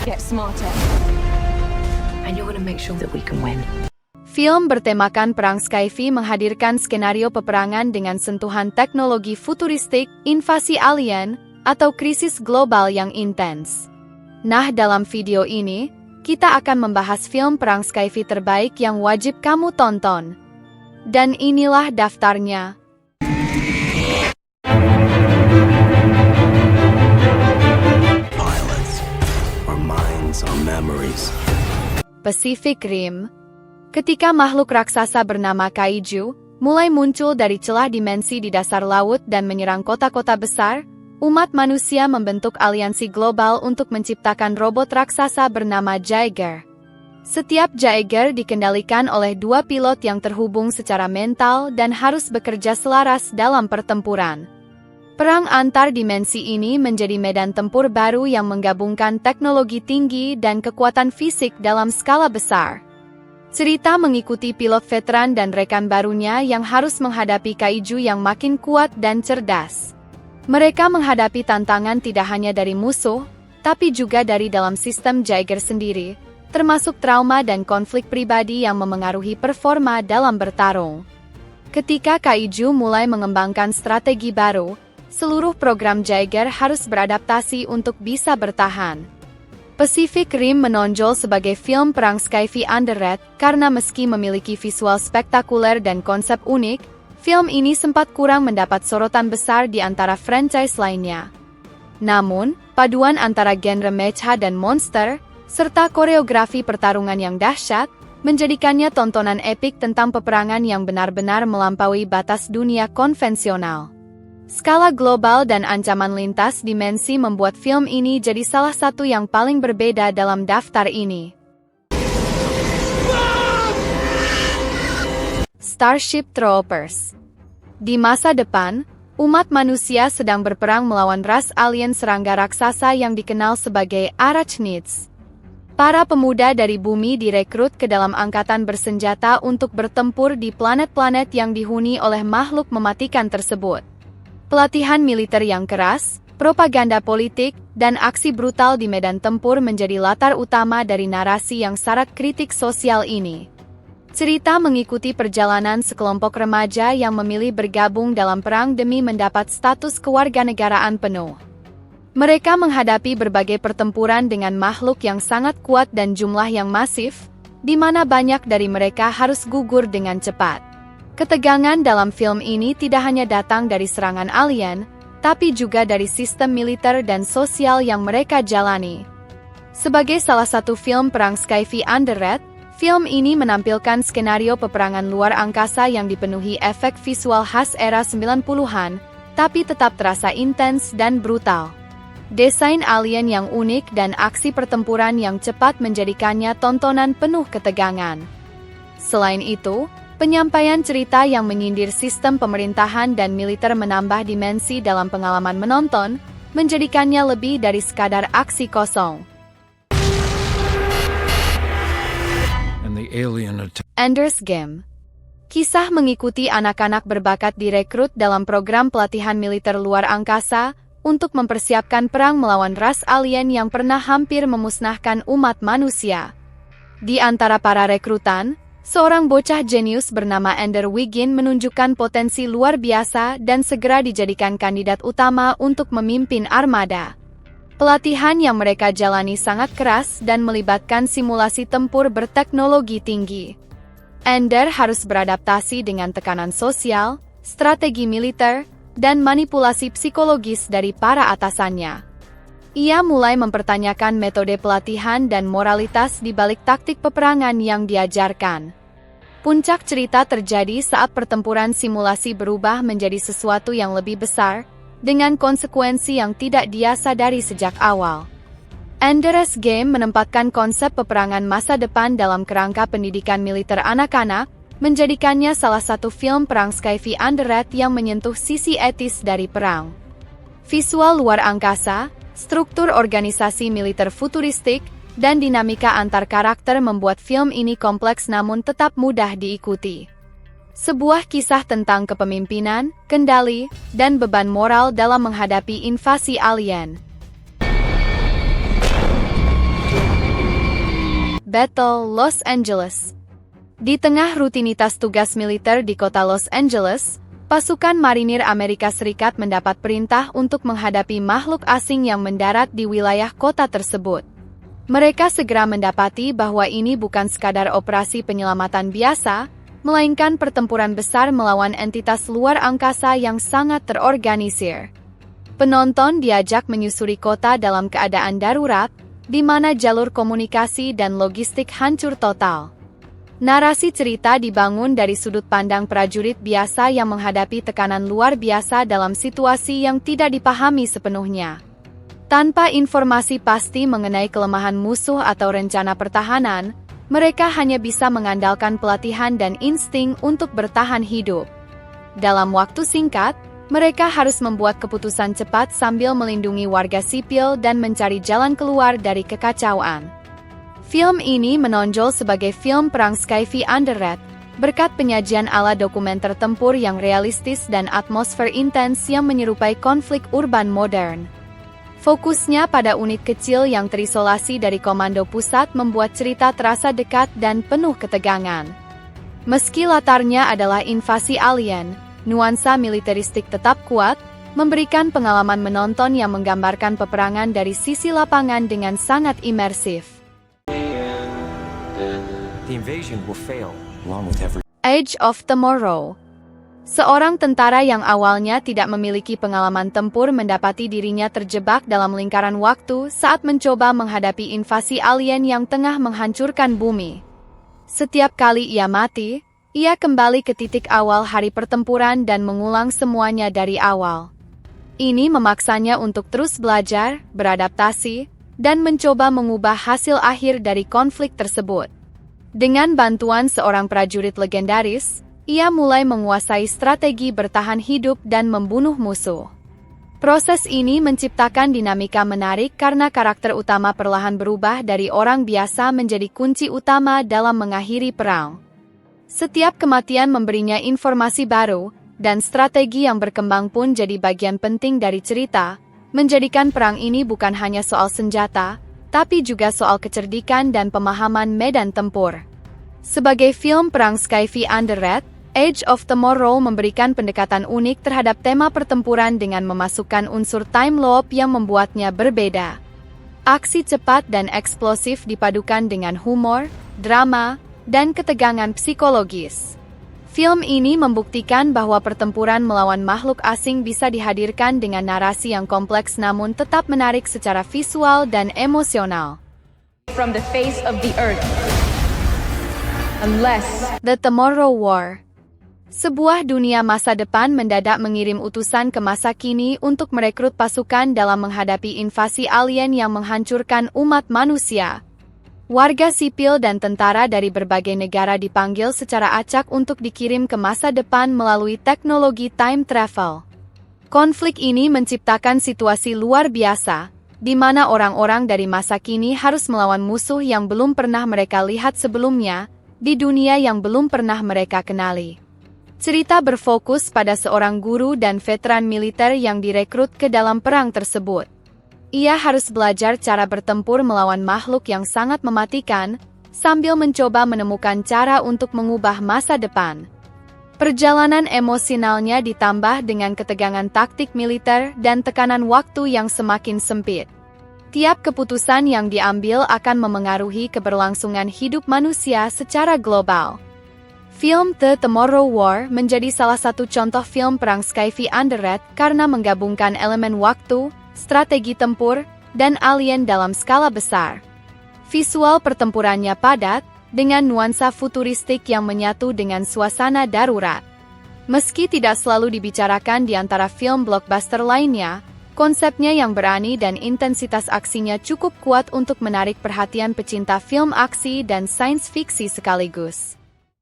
Get smarter. And you're gonna make sure that we can win. Film bertemakan perang sci-fi menghadirkan skenario peperangan dengan sentuhan teknologi futuristik, invasi alien, atau krisis global yang intens. Nah, dalam video ini, kita akan membahas film perang sci-fi terbaik yang wajib kamu tonton. Dan inilah daftarnya. Pilots, our minds, our memories. Pacific Rim. Ketika makhluk raksasa bernama Kaiju mulai muncul dari celah dimensi di dasar laut dan menyerang kota-kota besar, umat manusia membentuk aliansi global untuk menciptakan robot raksasa bernama Jaeger. Setiap Jaeger dikendalikan oleh dua pilot yang terhubung secara mental dan harus bekerja selaras dalam pertempuran. Perang antar dimensi ini menjadi medan tempur baru yang menggabungkan teknologi tinggi dan kekuatan fisik dalam skala besar. Cerita mengikuti pilot veteran dan rekan barunya yang harus menghadapi Kaiju yang makin kuat dan cerdas. Mereka menghadapi tantangan tidak hanya dari musuh, tapi juga dari dalam sistem Jaeger sendiri, termasuk trauma dan konflik pribadi yang memengaruhi performa dalam bertarung. Ketika Kaiju mulai mengembangkan strategi baru, seluruh program Jaeger harus beradaptasi untuk bisa bertahan. Pacific Rim menonjol sebagai film perang sci-fi underrated karena meski memiliki visual spektakuler dan konsep unik, film ini sempat kurang mendapat sorotan besar di antara franchise lainnya. Namun, paduan antara genre mecha dan monster, serta koreografi pertarungan yang dahsyat, menjadikannya tontonan epik tentang peperangan yang benar-benar melampaui batas dunia konvensional. Skala global dan ancaman lintas dimensi membuat film ini jadi salah satu yang paling berbeda dalam daftar ini. Starship Troopers. Di masa depan, umat manusia sedang berperang melawan ras alien serangga raksasa yang dikenal sebagai Arachnids. Para pemuda dari bumi direkrut ke dalam angkatan bersenjata untuk bertempur di planet-planet yang dihuni oleh makhluk mematikan tersebut. Pelatihan militer yang keras, propaganda politik, dan aksi brutal di medan tempur menjadi latar utama dari narasi yang syarat kritik sosial ini. Cerita mengikuti perjalanan sekelompok remaja yang memilih bergabung dalam perang demi mendapat status kewarganegaraan penuh. Mereka menghadapi berbagai pertempuran dengan makhluk yang sangat kuat dan jumlah yang masif, di mana banyak dari mereka harus gugur dengan cepat. Ketegangan dalam film ini tidak hanya datang dari serangan alien, tapi juga dari sistem militer dan sosial yang mereka jalani. Sebagai salah satu film perang sci-fi underrated, film ini menampilkan skenario peperangan luar angkasa yang dipenuhi efek visual khas era 90-an, tapi tetap terasa intens dan brutal. Desain alien yang unik dan aksi pertempuran yang cepat menjadikannya tontonan penuh ketegangan. Selain itu, penyampaian cerita yang menyindir sistem pemerintahan dan militer menambah dimensi dalam pengalaman menonton, menjadikannya lebih dari sekadar aksi kosong. Ender's Game. Kisah mengikuti anak-anak berbakat direkrut dalam program pelatihan militer luar angkasa untuk mempersiapkan perang melawan ras alien yang pernah hampir memusnahkan umat manusia. Di antara para rekrutan, seorang bocah jenius bernama Ender Wiggin menunjukkan potensi luar biasa dan segera dijadikan kandidat utama untuk memimpin armada. Pelatihan yang mereka jalani sangat keras dan melibatkan simulasi tempur berteknologi tinggi. Ender harus beradaptasi dengan tekanan sosial, strategi militer, dan manipulasi psikologis dari para atasannya. Ia mulai mempertanyakan metode pelatihan dan moralitas di balik taktik peperangan yang diajarkan. Puncak cerita terjadi saat pertempuran simulasi berubah menjadi sesuatu yang lebih besar, dengan konsekuensi yang tidak dia sadari sejak awal. Ender's Game menempatkan konsep peperangan masa depan dalam kerangka pendidikan militer anak-anak, menjadikannya salah satu film perang sci-fi underrated yang menyentuh sisi etis dari perang. Visual luar angkasa, struktur organisasi militer futuristik, dan dinamika antar karakter membuat film ini kompleks namun tetap mudah diikuti. Sebuah kisah tentang kepemimpinan, kendali, dan beban moral dalam menghadapi invasi alien. Battle, Los Angeles. Di tengah rutinitas tugas militer di kota Los Angeles, pasukan marinir Amerika Serikat mendapat perintah untuk menghadapi makhluk asing yang mendarat di wilayah kota tersebut. Mereka segera mendapati bahwa ini bukan sekadar operasi penyelamatan biasa, melainkan pertempuran besar melawan entitas luar angkasa yang sangat terorganisir. Penonton diajak menyusuri kota dalam keadaan darurat, di mana jalur komunikasi dan logistik hancur total. Narasi cerita dibangun dari sudut pandang prajurit biasa yang menghadapi tekanan luar biasa dalam situasi yang tidak dipahami sepenuhnya. Tanpa informasi pasti mengenai kelemahan musuh atau rencana pertahanan, mereka hanya bisa mengandalkan pelatihan dan insting untuk bertahan hidup. Dalam waktu singkat, mereka harus membuat keputusan cepat sambil melindungi warga sipil dan mencari jalan keluar dari kekacauan. Film ini menonjol sebagai film perang sci-fi underrated, berkat penyajian ala dokumenter tempur yang realistis dan atmosfer intens yang menyerupai konflik urban modern. Fokusnya pada unit kecil yang terisolasi dari komando pusat membuat cerita terasa dekat dan penuh ketegangan. Meski latarnya adalah invasi alien, nuansa militeristik tetap kuat, memberikan pengalaman menonton yang menggambarkan peperangan dari sisi lapangan dengan sangat imersif. The invasion will fail, along with every... Edge of Tomorrow. Seorang tentara yang awalnya tidak memiliki pengalaman tempur mendapati dirinya terjebak dalam lingkaran waktu saat mencoba menghadapi invasi alien yang tengah menghancurkan bumi. Setiap kali ia mati, ia kembali ke titik awal hari pertempuran dan mengulang semuanya dari awal. Ini memaksanya untuk terus belajar, beradaptasi, dan mencoba mengubah hasil akhir dari konflik tersebut. Dengan bantuan seorang prajurit legendaris, ia mulai menguasai strategi bertahan hidup dan membunuh musuh. Proses ini menciptakan dinamika menarik karena karakter utama perlahan berubah dari orang biasa menjadi kunci utama dalam mengakhiri perang. Setiap kematian memberinya informasi baru, dan strategi yang berkembang pun jadi bagian penting dari cerita, menjadikan perang ini bukan hanya soal senjata, tapi juga soal kecerdikan dan pemahaman medan tempur. Sebagai film perang sci-fi underrated, Edge of Tomorrow memberikan pendekatan unik terhadap tema pertempuran dengan memasukkan unsur time loop yang membuatnya berbeda. Aksi cepat dan eksplosif dipadukan dengan humor, drama, dan ketegangan psikologis. Film ini membuktikan bahwa pertempuran melawan makhluk asing bisa dihadirkan dengan narasi yang kompleks namun tetap menarik secara visual dan emosional. From the face of the earth. Unless The Tomorrow War. Sebuah dunia masa depan mendadak mengirim utusan ke masa kini untuk merekrut pasukan dalam menghadapi invasi alien yang menghancurkan umat manusia. Warga sipil dan tentara dari berbagai negara dipanggil secara acak untuk dikirim ke masa depan melalui teknologi time travel. Konflik ini menciptakan situasi luar biasa, di mana orang-orang dari masa kini harus melawan musuh yang belum pernah mereka lihat sebelumnya, di dunia yang belum pernah mereka kenali. Cerita berfokus pada seorang guru dan veteran militer yang direkrut ke dalam perang tersebut. Ia harus belajar cara bertempur melawan makhluk yang sangat mematikan, sambil mencoba menemukan cara untuk mengubah masa depan. Perjalanan emosionalnya ditambah dengan ketegangan taktik militer dan tekanan waktu yang semakin sempit. Tiap keputusan yang diambil akan memengaruhi keberlangsungan hidup manusia secara global. Film The Tomorrow War menjadi salah satu contoh film perang sci-fi underrated karena menggabungkan elemen waktu, strategi tempur, dan alien dalam skala besar. Visual pertempurannya padat, dengan nuansa futuristik yang menyatu dengan suasana darurat. Meski tidak selalu dibicarakan di antara film blockbuster lainnya, konsepnya yang berani dan intensitas aksinya cukup kuat untuk menarik perhatian pecinta film aksi dan sains fiksi sekaligus.